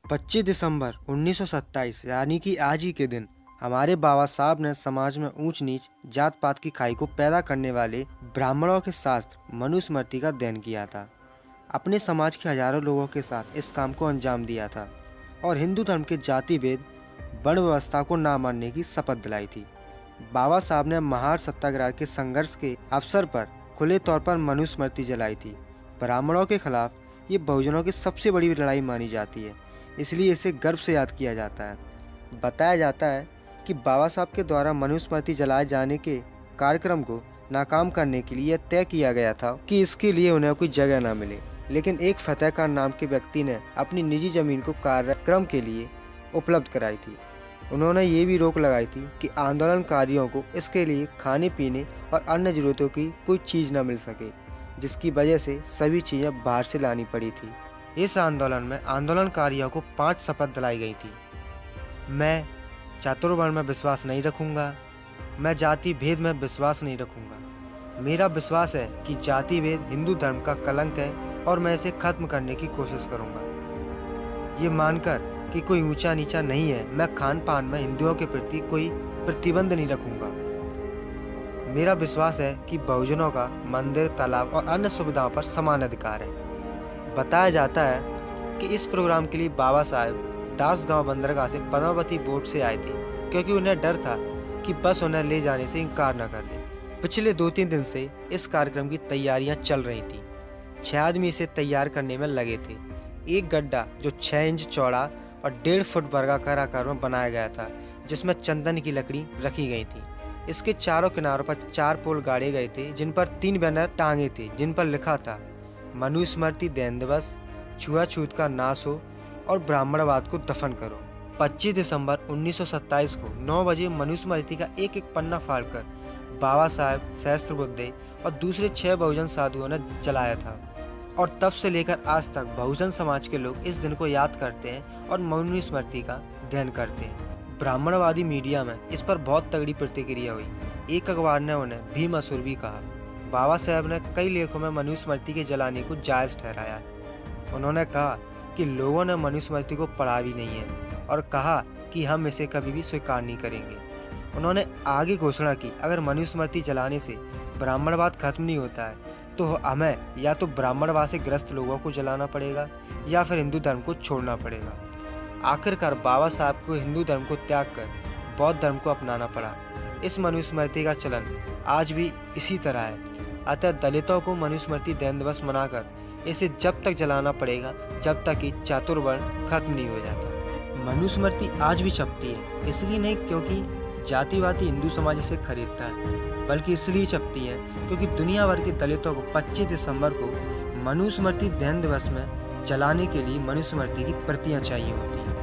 25 दिसंबर 1927 यानी कि आज ही के दिन हमारे बाबा साहब ने समाज में ऊंच नीच जात पात की खाई को पैदा करने वाले ब्राह्मणों के शास्त्र मनुस्मृति का अध्ययन किया था। अपने समाज के हजारों लोगों के साथ इस काम को अंजाम दिया था और हिंदू धर्म के जाति भेद वर्ण व्यवस्था को ना मानने की शपथ दिलाई थी। बाबा साहब ने महार सत्याग्रह के संघर्ष के अवसर पर खुले तौर पर मनुस्मृति जलाई थी। ब्राह्मणों के खिलाफ ये बहुजनों की सबसे बड़ी लड़ाई मानी जाती है, इसलिए इसे गर्व से याद किया जाता है। बताया जाता है कि बाबा साहब के द्वारा मनुस्मृति जलाए जाने के कार्यक्रम को नाकाम करने के लिए यह तय किया गया था कि इसके लिए उन्हें कोई जगह ना मिले, लेकिन एक फतेह खान नाम के व्यक्ति ने अपनी निजी जमीन को कार्यक्रम के लिए उपलब्ध कराई थी। उन्होंने ये भी रोक लगाई थी कि आंदोलनकारियों को इसके लिए खाने पीने और अन्य जरूरतों की कोई चीज़ न मिल सके, जिसकी वजह से सभी चीज़ें बाहर से लानी पड़ी थी। इस आंदोलन में आंदोलनकारियों को 5 शपथ दिलाई गई थी। मैं चातुर्वर्ण में विश्वास नहीं रखूंगा, मैं जाति भेद में विश्वास नहीं रखूंगा, मेरा विश्वास है कि जाति भेद हिंदू धर्म का कलंक है और मैं इसे खत्म करने की कोशिश करूंगा। ये मानकर कि कोई ऊंचा नीचा नहीं है, मैं खान पान में हिंदुओं के प्रति कोई प्रतिबंध नहीं रखूंगा। मेरा विश्वास है कि बहुजनों का मंदिर, तालाब और अन्य सुविधाओं पर समान अधिकार है। बताया जाता है कि इस प्रोग्राम के लिए बाबा साहब दासगांव बंदरगाह से पद्मावती बोट से आए थे, क्योंकि उन्हें डर था कि बस उन्हें ले जाने से इनकार न कर दे। पिछले 2-3 दिन से इस कार्यक्रम की तैयारियां चल रही थी। 6 आदमी इसे तैयार करने में लगे थे। एक गड्ढा जो 6 इंच चौड़ा और 1.5 फुट वर्गाकार आकार में बनाया गया था, जिसमें चंदन की लकड़ी रखी गई थी। इसके चारों किनारों पर 4 पोल गाड़े गए थे, जिन पर 3 बैनर टांगे थे, जिन पर लिखा था मनुस्मृति दैन दिवस, छुआछूत का नाश हो और ब्राह्मणवाद को दफन करो। 25 दिसंबर 1927 को 9 बजे मनुस्मृति का एक एक पन्ना फाड़कर बाबा साहब, सहस्त्रबुद्धे और दूसरे 6 बहुजन साधुओं ने जलाया था। और तब से लेकर आज तक बहुजन समाज के लोग इस दिन को याद करते हैं और मनुस्मृति का अध्ययन करते हैं। ब्राह्मणवादी मीडिया में इस पर बहुत तगड़ी प्रतिक्रिया हुई। एक अखबार ने उन्हें भीम असुर भी कहा। बाबा साहब ने कई लेखों में मनुस्मृति के जलाने को जायज़ ठहराया। उन्होंने कहा कि लोगों ने मनुस्मृति को पढ़ा भी नहीं है और कहा कि हम इसे कभी भी स्वीकार नहीं करेंगे। उन्होंने आगे घोषणा की, अगर मनुस्मृति जलाने से ब्राह्मणवाद खत्म नहीं होता है तो हमें या तो ब्राह्मणवाद से ग्रस्त लोगों को जलाना पड़ेगा या फिर हिंदू धर्म को छोड़ना पड़ेगा। आखिरकार बाबा साहब को हिंदू धर्म को त्याग कर बौद्ध धर्म को अपनाना पड़ा। इस मनुस्मृति का चलन आज भी इसी तरह है। अतः दलितों को मनुस्मृति दैन दिवस मनाकर इसे जब तक जलाना पड़ेगा जब तक कि चातुर्वर्ण खत्म नहीं हो जाता। मनुस्मृति आज भी छपती है, इसलिए नहीं क्योंकि जातिवादी हिंदू समाज इसे खरीदता है, बल्कि इसलिए छपती है क्योंकि दुनिया भर के दलितों को 25 दिसंबर को मनुस्मृति दैन दिवस में जलाने के लिए मनुस्मृति की प्रतियां चाहिए होती हैं।